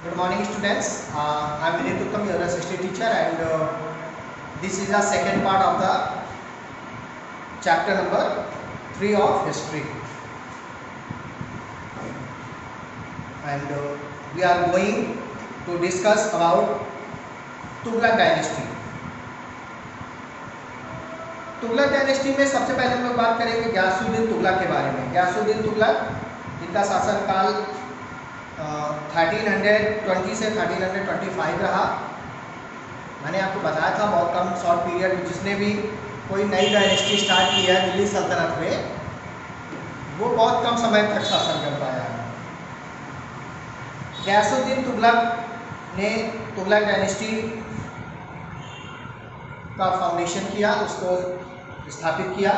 Good morning, students. I'm Vinit Uttam, your assistant teacher, and this is the second part of the chapter number 3 of history. And we are going to discuss about Tughlaq dynasty. Tughlaq dynasty में सबसे पहले हम लोग बात करेंगे गयासुद्दीन तुगलक के बारे में। गयासुद्दीन तुगलक, इनका शासनकाल 1320 से 1325 रहा। मैंने आपको बताया था बहुत कम शॉर्ट पीरियड में जिसने भी कोई नई डायनेस्टी स्टार्ट की है दिल्ली सल्तनत में, वो बहुत कम समय तक शासन कर पाया है। गयासुद्दीन तुगलक ने तुगलक डायनेस्टी का फाउंडेशन किया, उसको स्थापित किया,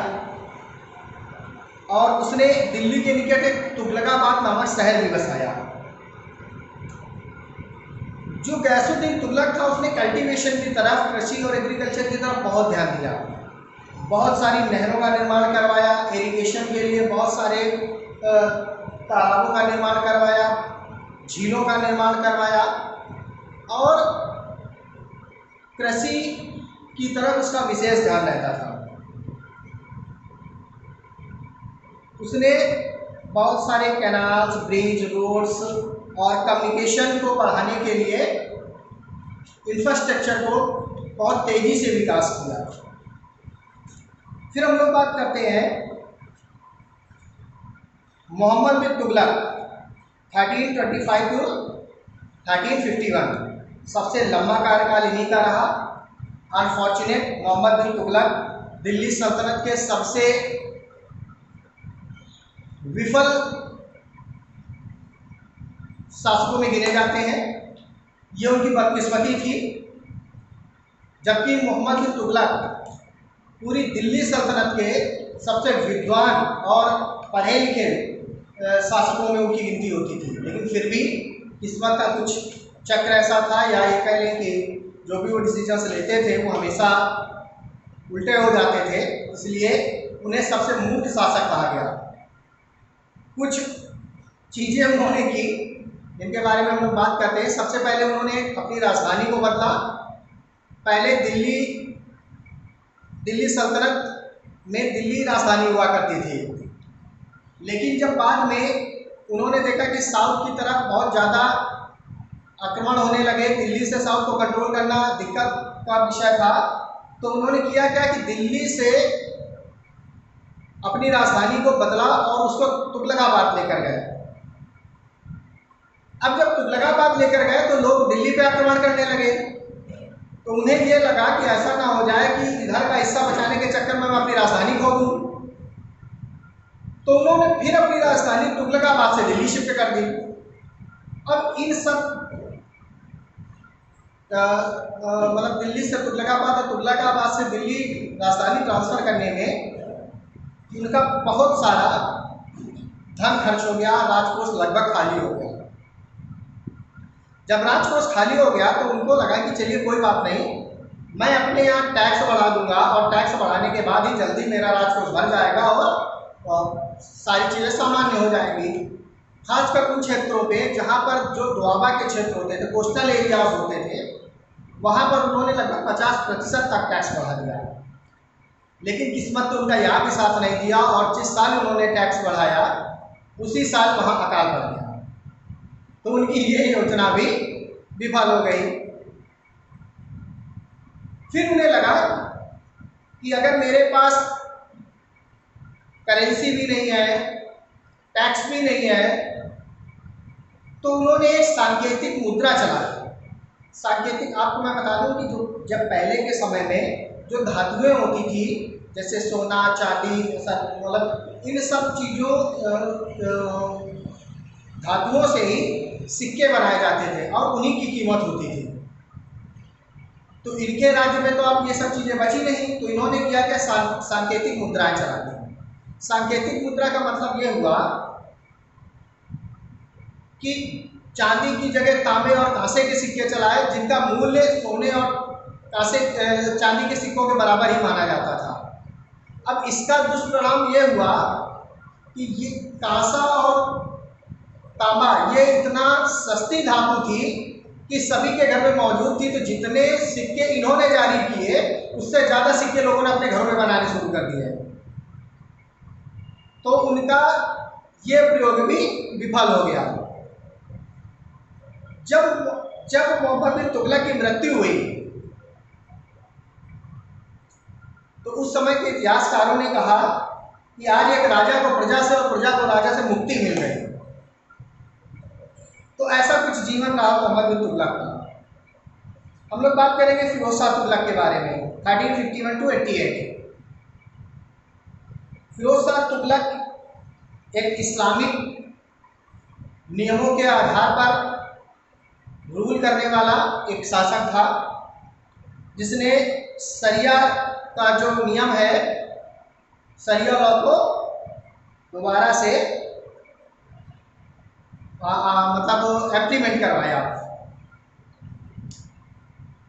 और उसने दिल्ली के निकट एक तुगलकाबाद नामक शहर भी बसाया। जो गयासुद्दीन तुगलक था उसने कल्टीवेशन की तरफ, कृषि और एग्रीकल्चर की तरफ बहुत ध्यान दिया। बहुत सारी नहरों का निर्माण करवाया, इरिगेशन के लिए बहुत सारे तालाबों का निर्माण करवाया, झीलों का निर्माण करवाया, और कृषि की तरफ उसका विशेष ध्यान रहता था। उसने बहुत सारे कैनाल्स, ब्रिज, रोड्स और कम्युनिकेशन को बढ़ाने के लिए इंफ्रास्ट्रक्चर को बहुत तेजी से विकास किया। फिर हम लोग बात करते हैं मोहम्मद बिन तुगलक 1325 टू 1351। सबसे लंबा कार्यकाल इन्हीं का रहा। अनफॉर्चुनेट मोहम्मद बिन तुगलक दिल्ली सल्तनत के सबसे विफल शासकों में गिने जाते हैं। ये उनकी बदकिस्मती थी। जबकि मोहम्मद बिन तुगलक पूरी दिल्ली सल्तनत के सबसे विद्वान और पढ़े लिखे शासकों में उनकी गिनती होती थी, लेकिन फिर भी किस्मत का कुछ चक्र ऐसा था, या ये कह लें कि जो भी वो डिसीजंस लेते थे वो हमेशा उल्टे हो जाते थे, इसलिए उन्हें सबसे मूर्ख शासक कहा गया। कुछ चीज़ें उन्होंने की जिनके बारे में हम लोग बात करते हैं। सबसे पहले उन्होंने अपनी राजधानी को बदला। पहले दिल्ली सल्तनत में दिल्ली राजधानी हुआ करती थी, लेकिन जब बाद में उन्होंने देखा कि साउथ की तरफ बहुत ज़्यादा आक्रमण होने लगे, दिल्ली से साउथ को कंट्रोल करना दिक्कत का विषय था, तो उन्होंने किया क्या कि दिल्ली से अपनी राजधानी को बदला और उसको तुगलकाबाद लेकर गए। अब जब तुगलकाबाद लेकर गए तो लोग दिल्ली पे आक्रमण करने लगे, तो उन्हें ये लगा कि ऐसा ना हो जाए कि इधर का हिस्सा बचाने के चक्कर में मैं अपनी राजधानी खो दूं। तो उन्होंने फिर अपनी राजधानी तुगलकाबाद से दिल्ली शिफ्ट कर दी। अब इन सब मतलब दिल्ली से तुगलकाबाद और तुगलकाबाद से दिल्ली राजधानी ट्रांसफर करने में इनका बहुत सारा धन खर्च हो गया, राजकोष लगभग खाली हो गया। जब राजकोष खाली हो गया तो उनको लगा कि चलिए कोई बात नहीं, मैं अपने यहाँ टैक्स बढ़ा दूंगा, और टैक्स बढ़ाने के बाद ही जल्दी मेरा राजकोष भर जाएगा और सारी चीज़ें सामान्य हो जाएंगी। खासकर उन क्षेत्रों पे जहाँ पर जो दुआबा के क्षेत्र होते थे, कोस्टल एरियाज होते थे, वहाँ पर उन्होंने लगभग 50% तक टैक्स बढ़ा दिया। लेकिन किस्मत तो उनका यहाँ भी साथ नहीं दिया, और जिस साल उन्होंने टैक्स बढ़ाया उसी साल वहाँ अकाल पड़ गया, तो उनकी ये योजना भी विफल हो गई। फिर उन्हें लगा कि अगर मेरे पास करेंसी भी नहीं है, टैक्स भी नहीं है, तो उन्होंने एक सांकेतिक मुद्रा चलाई। सांकेतिक, आपको मैं बता दूं कि जो जब पहले के समय में जो धातुएं होती थी, जैसे सोना, चांदी, मतलब इन सब चीज़ों धातुओं से ही सिक्के बनाए जाते थे और उन्हीं की कीमत होती थी। तो इनके राज्य में तो अब ये सब चीज़ें बची नहीं, तो इन्होंने किया क्या, सांकेतिक मुद्राएं चला दी। सांकेतिक मुद्रा का मतलब ये हुआ कि चांदी की जगह तांबे और कांसे के सिक्के चलाए, जिनका मूल्य सोने और कांसे चांदी के सिक्कों के बराबर ही माना जाता था। अब इसका दुष्परिणाम ये हुआ कि ये कांसा और तांबा ये इतना सस्ती धातु थी कि सभी के घर में मौजूद थी, तो जितने सिक्के इन्होंने जारी किए उससे ज़्यादा सिक्के लोगों ने अपने घरों में बनाने शुरू कर दिए। तो उनका ये प्रयोग भी विफल हो गया। जब मोहम्मद बिन तुगलक की मृत्यु हुई तो उस समय के इतिहासकारों ने कहा कि आज एक राजा को प्रजा से और प्रजा को राजा से मुक्ति मिल गई। तो ऐसा कुछ जीवन रहा मोहम्मद बिन तुगलक का। हम लोग बात करेंगे फिरोज शाह तुगलक के बारे में, 1351 to 88। फिरोज शाह तुगलक एक इस्लामिक नियमों के आधार पर रूल करने वाला एक शासक था, जिसने शरिया का जो नियम है, शरिया लॉ को दोबारा से मतलब इम्प्लीमेंट करवाया।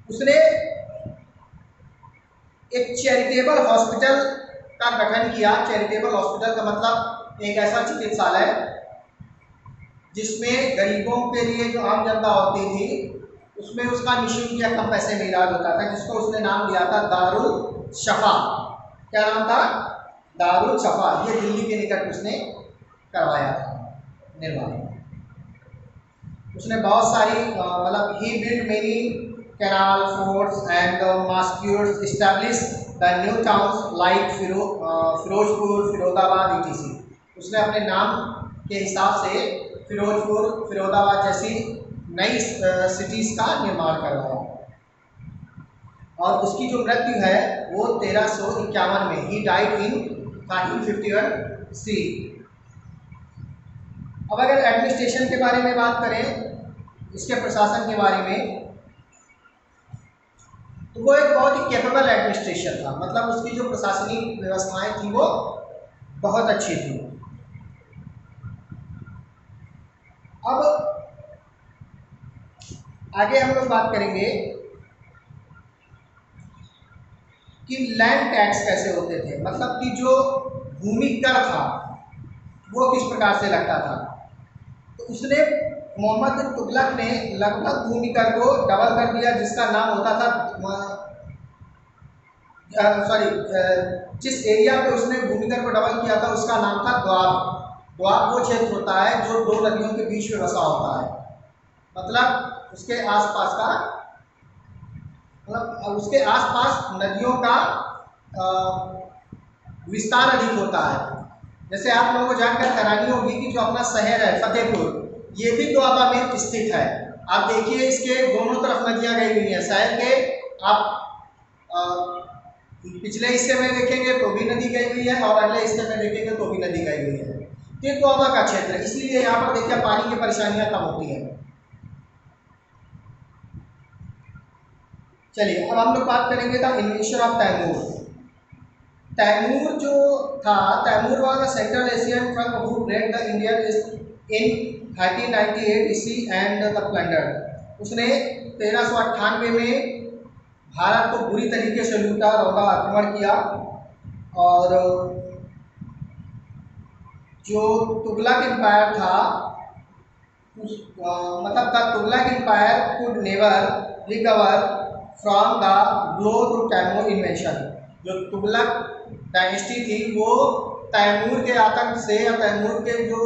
उसने एक चैरिटेबल हॉस्पिटल का गठन किया। चैरिटेबल हॉस्पिटल का मतलब एक ऐसा चिकित्सालय जिसमें गरीबों के लिए जो आम जनता होती थी उसमें उसका निःशुल्क या कम पैसे में इलाज होता था, जिसको उसने नाम दिया था दारुल शफा। क्या नाम था? दारुल शफा। ये दिल्ली के निकट उसने करवाया था निर्माण। उसने बहुत सारी मतलब ही build many canal, forts and mosques, establish the new towns like Firozpur, Firozabad etc। उसने अपने नाम के हिसाब से फिरोजपुर, फिरोजाबाद जैसी नई सिटीज़ का निर्माण करवाया। और उसकी जो मृत्यु है वो 1351 में, ही डाइड इन 1351 सी। अब अगर एडमिनिस्ट्रेशन के बारे में बात करें, इसके प्रशासन के बारे में, तो वो एक बहुत ही कैपेबल एडमिनिस्ट्रेशन था। मतलब उसकी जो प्रशासनिक व्यवस्थाएं थी वो बहुत अच्छी थी। अब आगे हम लोग बात करेंगे कि लैंड टैक्स कैसे होते थे, मतलब कि जो भूमि कर था वो किस प्रकार से लगता था। तो उसने मोहम्मद बिन तुगलक ने लगभग भूमि कर को डबल कर दिया, जिसका नाम होता था जिस एरिया पे उसने भूमि कर को डबल किया था उसका नाम था द्वाब। द्वाब वो क्षेत्र होता है जो दो नदियों के बीच में बसा होता है। मतलब उसके आसपास का, मतलब उसके आसपास नदियों का विस्तार अधिक होता है। जैसे आप लोगों को जानकर हैरानी होगी कि जो अपना शहर है फतेहपुर, ये भी दोआबा में स्थित है। आप देखिए इसके दोनों तरफ नदियां गई हुई हैं। शहर के आप पिछले हिस्से में देखेंगे तो भी नदी गई हुई है और अगले हिस्से में देखेंगे तो भी नदी गई हुई है। ये दोआबा का क्षेत्र है, इसलिए यहाँ पर देखिए पानी की परेशानियां कम होती हैं। चलिए अब हम लोग बात करेंगे the invention of Timur. Timur जो था, Timur was the central Asian trunk who bred the Indian in 1398 ईस्वी एंड द प्लंडर। उसने 1398 में भारत को बुरी तरीके से लूटा, रौदा आक्रमण किया। और जो तुगलक एम्पायर था मतलब the Tughlaq empire could never recover from the blow through Timur invention. जो तुगलक डायनेस्टी थी वो तैमूर के आतंक से या तैमूर के जो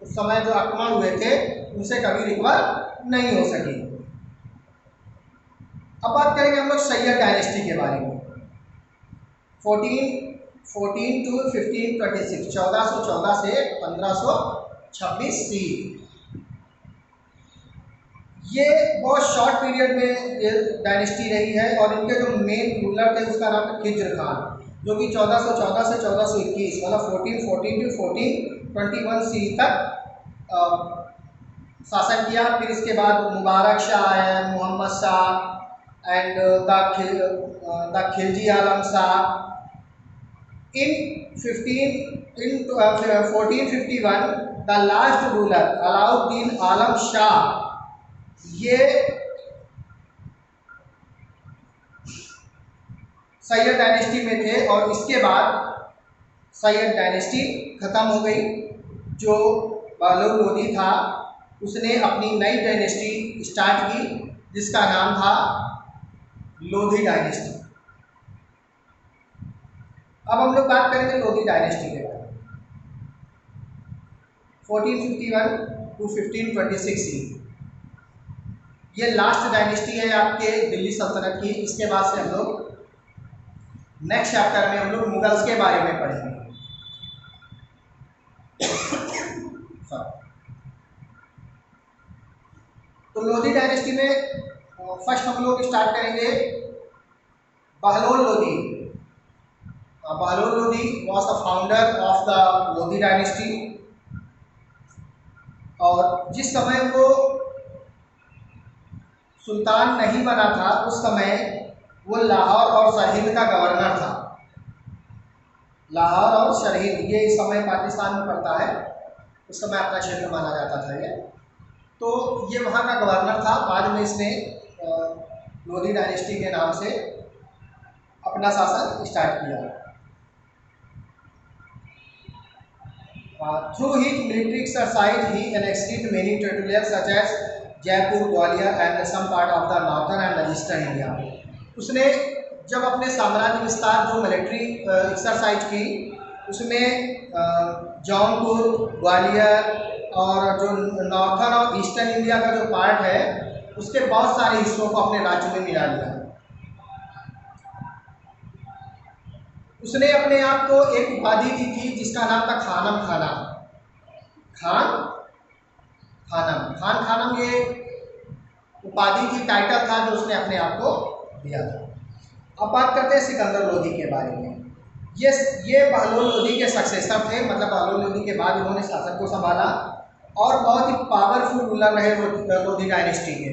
उस समय जो आक्रमण हुए थे उनसे कभी रिकवर नहीं हो सकी। अब बात करेंगे हम लोग सैयद डायनेस्टी के बारे में। 1414 to 1526, 1414 से 1526 सी। ये बहुत शॉर्ट पीरियड में ये डायनेस्टी रही है और इनके जो मेन रूलर थे उसका नाम है खिज्र खान, जो कि 1414 से 1421 मतलब 1414 to 1421 सी तक शासन किया। फिर इसके बाद मुबारक शाह है, Mohammad Shah and the Khilji Alam Shah. In 1451 the last ruler Alauddin Alam Shah, ये सैयद डायनेस्टी में थे और इसके बाद सैयद डायनेस्टी ख़त्म हो गई। जो बहलोल लोदी था, उसने अपनी नई डायनेस्टी स्टार्ट की जिसका नाम था लोधी डायनेस्टी। अब हम लोग बात करेंगे लोधी डायनेस्टी के बारे में। 1451 टू 1526 ये लास्ट डायनेस्टी है आपके दिल्ली सल्तनत की। इसके बाद से हम लोग नेक्स्ट चैप्टर में हम लोग मुगल्स के बारे में पढ़ेंगे। तो लोधी डायनेस्टी में फर्स्ट हम लोग स्टार्ट करेंगे Bahlol Lodhi. Bahlol Lodhi was the founder of the Lodhi dynasty, और जिस समय वो सुल्तान नहीं बना था उस समय वो लाहौर और सरहिंद का गवर्नर था। लाहौर और सरहिंद ये इस समय पाकिस्तान में पड़ता है, उस समय अपना क्षेत्र माना जाता था ये। तो ये वहाँ का गवर्नर था। बाद में इसने लोधी डायनेस्टी के नाम से अपना शासन स्टार्ट किया। Through his military exercise he enacted many territorial such as Jaipur, Gwalior and some part of the northern and eastern India. उसने जब अपने साम्राज्य विस्तार जो मिलिट्री एक्सरसाइज की उसमें जौनपुर, ग्वालियर और जो नॉर्थर्न और ईस्टर्न इंडिया का जो पार्ट है उसके बहुत सारे हिस्सों को अपने राज्य में मिला लिया। उसने अपने आप को एक उपाधि दी थी जिसका नाम था खानम खाना। खान खानम, खान खानम ये उपाधि थी, टाइटल था जो उसने अपने आप को दिया था। अब बात करते हैं सिकंदर लोधी के बारे में। ये बहलोल लोधी के सक्सेसर थे, मतलब बहलोल लोधी के बाद इन्होंने शासन को संभाला और बहुत ही पावरफुल रूलर रहे लोधी डायनेस्टी के।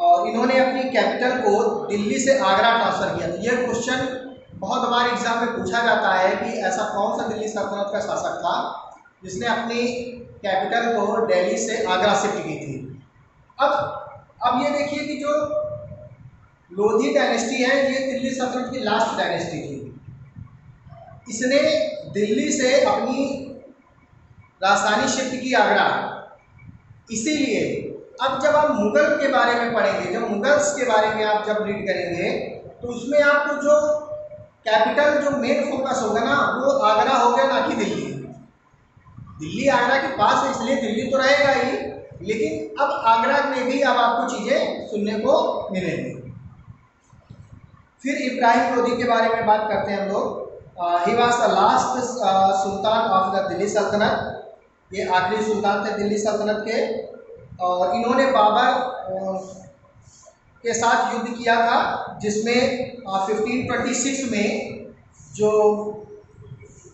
और इन्होंने अपनी कैपिटल को दिल्ली से आगरा ट्रांसफ़र किया। तो ये क्वेश्चन बहुत बार एग्जाम में पूछा जाता है कि ऐसा कौन सा दिल्ली सल्तनत का शासक था जिसने अपनी कैपिटल को दिल्ली से आगरा शिफ्ट की थी। अब ये देखिए कि जो लोधी डायनेस्टी है ये दिल्ली सल्तनत की लास्ट डायनेस्टी थी। इसने दिल्ली से अपनी राजधानी शिफ्ट की आगरा। इसीलिए अब जब आप मुगल के बारे में पढ़ेंगे, जब मुगल्स के बारे में आप जब रीड करेंगे तो उसमें आपको जो कैपिटल जो मेन फोकस होगा ना वो आगरा हो गया, ना कि दिल्ली। दिल्ली आगरा के पास है इसलिए दिल्ली तो रहेगा ही, लेकिन अब आगरा में भी अब आपको चीज़ें सुनने को मिलेंगी। फिर इब्राहिम लोधी के बारे में बात करते हैं हम लोग। He was the last Sultan of the Delhi सल्तनत। ये आखिरी सुल्तान थे दिल्ली सल्तनत के, और इन्होंने बाबर के साथ युद्ध किया था जिसमें 1526 में जो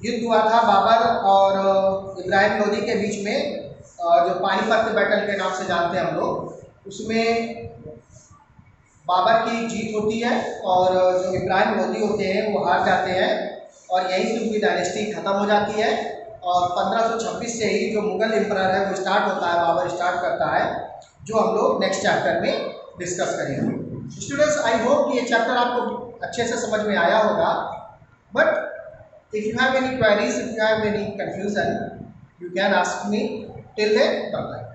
युद्ध हुआ था बाबर और इब्राहिम लोधी के बीच में, जो पानीपत बैटल के नाम से जानते हैं हम लोग, उसमें बाबर की जीत होती है और जो इब्राहिम लोधी होते हैं वो हार जाते हैं और यहीं से उनकी डायनेस्टी ख़त्म हो जाती है। और 1526 से ही जो मुगल एम्परर है वो स्टार्ट होता है, बाबर स्टार्ट करता है, जो हम लोग नेक्स्ट चैप्टर में डिस्कस करेंगे। स्टूडेंट्स, आई होप कि ये चैप्टर आपको अच्छे से समझ में आया होगा। But if you have any queries, if you have any confusion, you can ask me. Till then, bye bye.